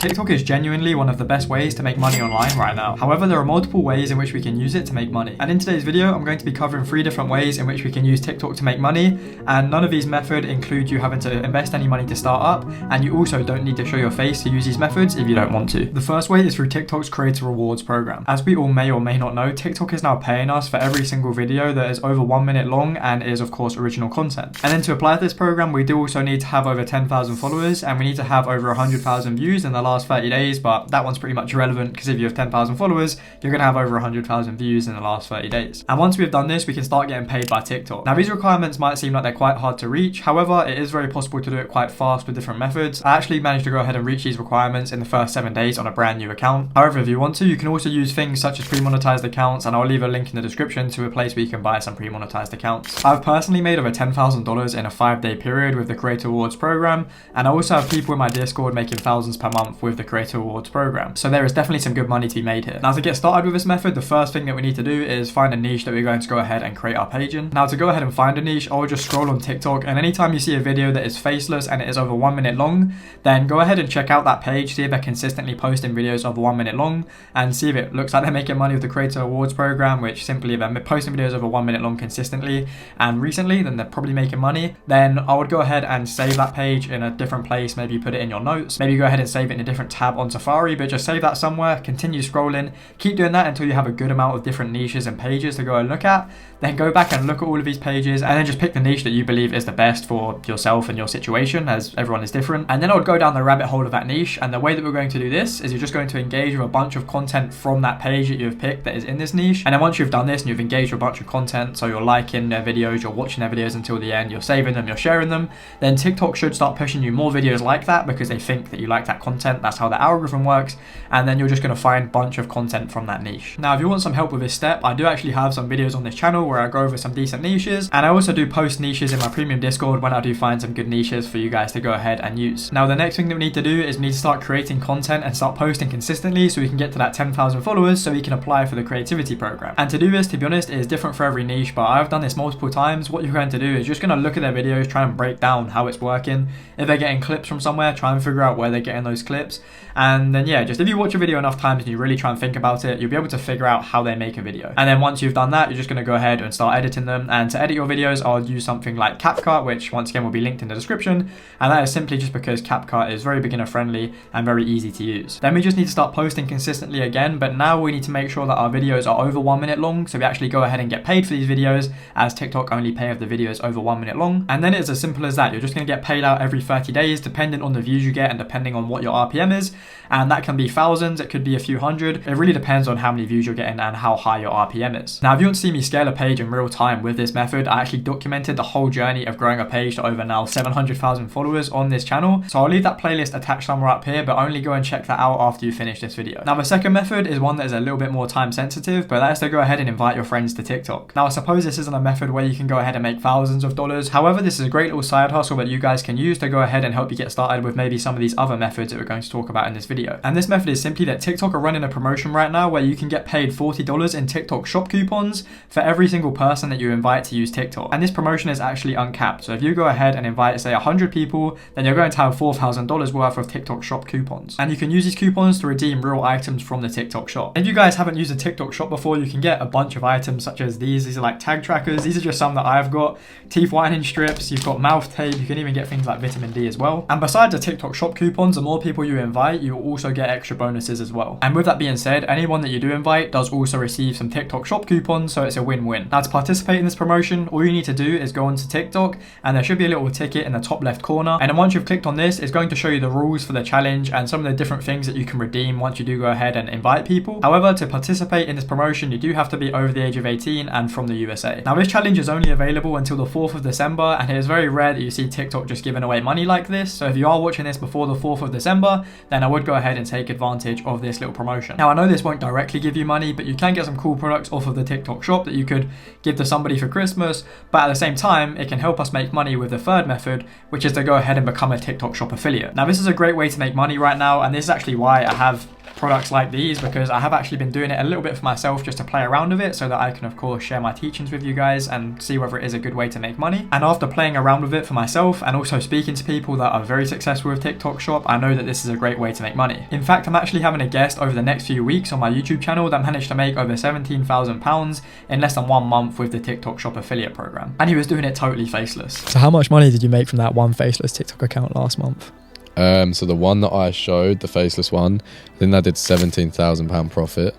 TikTok is genuinely one of the best ways to make money online right now. However, there are multiple ways in which we can use it to make money. And in today's video, I'm going to be covering 3 different ways in which we can use TikTok to make money. And none of these methods include you having to invest any money to start up. And you also don't need to show your face to use these methods if you don't want to. The first way is through TikTok's creator rewards program. As we all may or may not know, TikTok is now paying us for every single video that is over 1 minute long and is of course original content. And then to apply to this program, we do also need to have over 10,000 followers and we need to have over 100,000 views in the last 30 days. But that one's pretty much irrelevant because if you have 10,000 followers, you're going to have over 100,000 views in the last 30 days. And once we've done this, we can start getting paid by TikTok. Now, these requirements might seem like they're quite hard to reach. However, it is very possible to do it quite fast with different methods. I actually managed to go ahead and reach these requirements in the first 7 days on a brand new account. However, if you want to, you can also use things such as pre-monetized accounts, and I'll leave a link in the description to a place where you can buy some pre-monetized accounts. I've personally made over $10,000 in a 5-day period with the Creator Rewards program, and I also have people in my Discord making thousands per month with the Creator Rewards program. So there is definitely some good money to be made here. Now, to get started with this method, the first thing that we need to do is find a niche that we're going to go ahead and create our page in. Now, to go ahead and find a niche, I'll just scroll on TikTok, and anytime you see a video that is faceless and it is over 1 minute long, then go ahead and check out that page, see if they're consistently posting videos over 1 minute long, and see if it looks like they're making money with the Creator Rewards program, which simply if they're posting videos over 1 minute long consistently and recently, then they're probably making money. Then I would go ahead and save that page in a different place. Maybe put it in your notes, maybe go ahead and save it in a different tab on Safari, but just save that somewhere, continue scrolling, keep doing that until you have a good amount of different niches and pages to go and look at. Then go back and look at all of these pages and then just pick the niche that you believe is the best for yourself and your situation, as everyone is different. And then I would go down the rabbit hole of that niche, and the way that we're going to do this is you're just going to engage with a bunch of content from that page that you've picked that is in this niche. And then once you've done this and you've engaged with a bunch of content, so you're liking their videos, you're watching their videos until the end, you're saving them, you're sharing them, then TikTok should start pushing you more videos like that because they think that you like that content. That's how the algorithm works. And then you're just going to find a bunch of content from that niche. Now, if you want some help with this step, I do actually have some videos on this channel where I go over some decent niches, and I also do post niches in my premium Discord when I do find some good niches for you guys to go ahead and use. Now, the next thing that we need to do is we need to start creating content and start posting consistently so we can get to that 10,000 followers so we can apply for the creativity program. And to do this, to be honest, it is different for every niche, but I've done this multiple times. What you're going to do is just going to look at their videos, try and break down how it's working. If they're getting clips from somewhere, try and figure out where they're getting those clips. And then yeah, just if you watch a video enough times and you really try and think about it, you'll be able to figure out how they make a video. And then once you've done that, you're just going to go ahead and start editing them. And to edit your videos, I'll use something like Capcut, which once again will be linked in the description. And that is simply just because Capcut is very beginner friendly and very easy to use. Then we just need to start posting consistently again, but now we need to make sure that our videos are over 1 minute long, so we actually go ahead and get paid for these videos, as TikTok only pay if the video is over 1 minute long. And then it's as simple as that. You're just going to get paid out every 30 days depending on the views you get and depending on what your RPM is. And that can be thousands, it could be a few hundred. It really depends on how many views you're getting and how high your RPM is. Now, if you want to see me scale a page in real time with this method, I actually documented the whole journey of growing a page to over now 700,000 followers on this channel. So I'll leave that playlist attached somewhere up here, but only go and check that out after you finish this video. Now, the second method is one that is a little bit more time sensitive, but that is to go ahead and invite your friends to TikTok. Now, I suppose this isn't a method where you can go ahead and make thousands of dollars. However, this is a great little side hustle that you guys can use to go ahead and help you get started with maybe some of these other methods that we're going to talk about in this video. And this method is simply that TikTok are running a promotion right now where you can get paid $40 in TikTok shop coupons for every single person that you invite to use TikTok. And this promotion is actually uncapped. So if you go ahead and invite, say, 100 people, then you're going to have $4,000 worth of TikTok shop coupons. And you can use these coupons to redeem real items from the TikTok shop. If you guys haven't used a TikTok shop before, you can get a bunch of items such as these. These are like tag trackers. These are just some that I've got. Teeth whitening strips. You've got mouth tape. You can even get things like vitamin D as well. And besides the TikTok shop coupons, the more people you invite, you will also get extra bonuses as well. And with that being said, anyone that you do invite does also receive some TikTok shop coupons, so it's a win-win. Now, to participate in this promotion, all you need to do is go onto TikTok, and there should be a little ticket in the top left corner. And then once you've clicked on this, it's going to show you the rules for the challenge and some of the different things that you can redeem once you do go ahead and invite people. However, to participate in this promotion, you do have to be over the age of 18 and from the USA. Now, this challenge is only available until the 4th of December, and it is very rare that you see TikTok just giving away money like this. So if you are watching this before the 4th of December, then I would go ahead and take advantage of this little promotion. Now, I know this won't directly give you money, but you can get some cool products off of the TikTok shop that you could give to somebody for Christmas, but at the same time, it can help us make money with the third method, which is to go ahead and become a TikTok shop affiliate. Now, this is a great way to make money right now, and this is actually why I have products like these, because I have actually been doing it a little bit for myself just to play around with it so that I can of course share my teachings with you guys and see whether it is a good way to make money. And after playing around with it for myself and also speaking to people that are very successful with TikTok Shop, I know that this is a great way to make money. In fact, I'm actually having a guest over the next few weeks on my YouTube channel that managed to make over £17,000 in less than 1 month with the TikTok Shop affiliate program. And he was doing it totally faceless. So how much money did you make from that one faceless TikTok account last month? So the one that I showed, the faceless one, I think that did £17,000 profit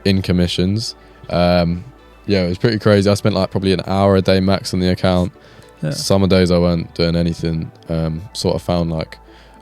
in commissions. Yeah, it was pretty crazy. I spent like probably an hour a day max on the account. Yeah. Some days I weren't doing anything. Sort of found like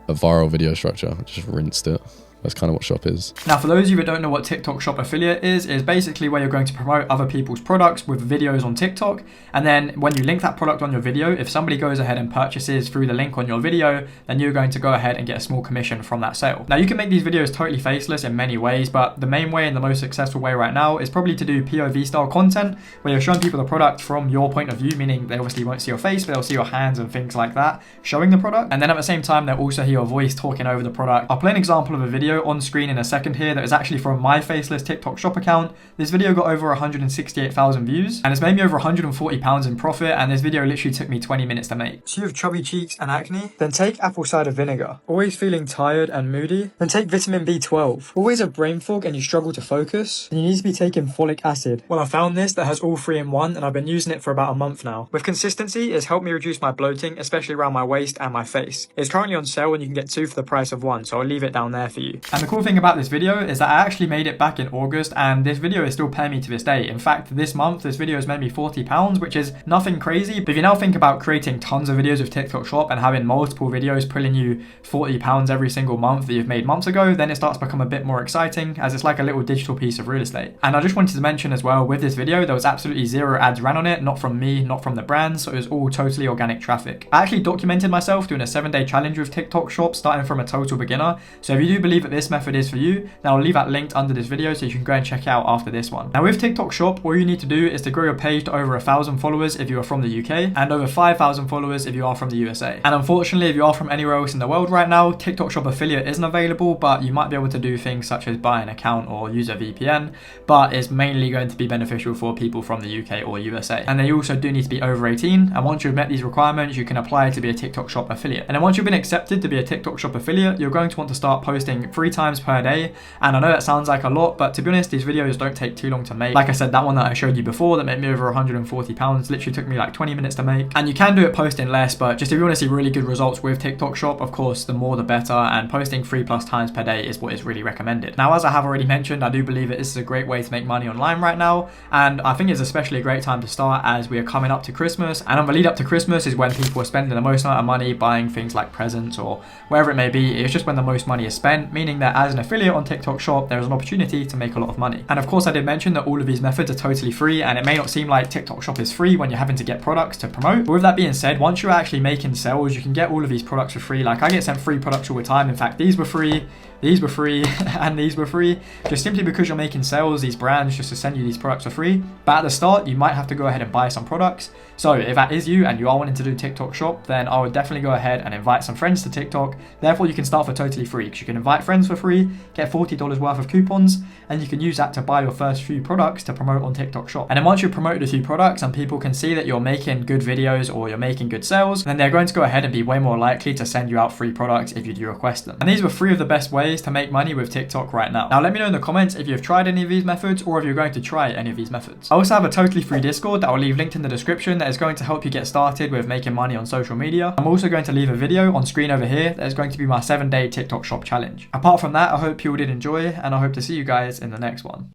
a viral video structure, just rinsed it. That's kind of what Shop is. Now, for those of you that don't know what TikTok Shop affiliate is basically where you're going to promote other people's products with videos on TikTok. And then when you link that product on your video, if somebody goes ahead and purchases through the link on your video, then you're going to go ahead and get a small commission from that sale. Now, you can make these videos totally faceless in many ways, but the main way and the most successful way right now is probably to do POV style content where you're showing people the product from your point of view, meaning they obviously won't see your face, but they'll see your hands and things like that showing the product. And then at the same time, they'll also hear your voice talking over the product. I'll play an example of a video on screen in a second here that is actually from my faceless TikTok Shop account. This video got over 168,000 views and it's made me over £140 in profit, and this video literally took me 20 minutes to make. So you have chubby cheeks and acne? Then take apple cider vinegar. Always feeling tired and moody? Then take vitamin B12. Always have brain fog and you struggle to focus? Then you need to be taking folic acid. Well, I found this that has all 3 in 1 and I've been using it for about a month now. With consistency, it's helped me reduce my bloating, especially around my waist and my face. It's currently on sale and you can get 2 for the price of 1, so I'll leave it down there for you. And the cool thing about this video is that I actually made it back in August and this video is still paying me to this day. In fact, this month this video has made me £40, which is nothing crazy, but if you now think about creating tons of videos with TikTok Shop and having multiple videos pulling you £40 every single month that you've made months ago, then it starts to become a bit more exciting, as it's like a little digital piece of real estate. And I just wanted to mention as well, with this video there was absolutely 0 ads ran on it, not from me, not from the brand, so it was all totally organic traffic. I actually documented myself doing a 7-day challenge with TikTok Shop starting from a total beginner, so if you do believe that this method is for you, then I'll leave that linked under this video so you can go and check it out after this one. Now with TikTok Shop, all you need to do is to grow your page to over 1,000 followers if you are from the UK and over 5,000 followers if you are from the USA. And unfortunately, if you are from anywhere else in the world right now, TikTok Shop affiliate isn't available, but you might be able to do things such as buy an account or use a VPN, but it's mainly going to be beneficial for people from the UK or USA. And they also do need to be over 18, and once you've met these requirements, you can apply to be a TikTok Shop affiliate. And then once you've been accepted to be a TikTok Shop affiliate, you're going to want to start posting 3 times per day. And I know that sounds like a lot, but to be honest, these videos don't take too long to make. Like I said, that one that I showed you before that made me over £140 literally took me like 20 minutes to make. And you can do it posting less, but just if you want to see really good results with TikTok Shop, of course, the more the better, and posting 3+ times per day is what is really recommended. Now, as I have already mentioned, I do believe that this is a great way to make money online right now, and I think it's especially a great time to start as we are coming up to Christmas, and on the lead up to Christmas is when people are spending the most amount of money buying things like presents or wherever it may be. It's just when the most money is spent, meaning that as an affiliate on TikTok Shop, there is an opportunity to make a lot of money. And of course, I did mention that all of these methods are totally free, and it may not seem like TikTok Shop is free when you're having to get products to promote. But with that being said, once you're actually making sales, you can get all of these products for free. Like I get sent free products all the time. In fact, these were free, these were free, and these were free, just simply because you're making sales. These brands just to send you these products for free. But at the start, you might have to go ahead and buy some products. So if that is you and you are wanting to do TikTok Shop, then I would definitely go ahead and invite some friends to TikTok. Therefore, you can start for totally free, because you can invite friends for free, get $40 worth of coupons, and you can use that to buy your first few products to promote on TikTok Shop. And then once you've promoted a few products and people can see that you're making good videos or you're making good sales, then they're going to go ahead and be way more likely to send you out free products if you do request them. And these were 3 of the best ways to make money with TikTok right now. Now let me know in the comments if you've tried any of these methods or if you're going to try any of these methods. I also have a totally free Discord that I'll leave linked in the description that is going to help you get started with making money on social media. I'm also going to leave a video on screen over here that is going to be my 7-day TikTok Shop challenge. Apart from that, I hope you all did enjoy, and I hope to see you guys in the next one.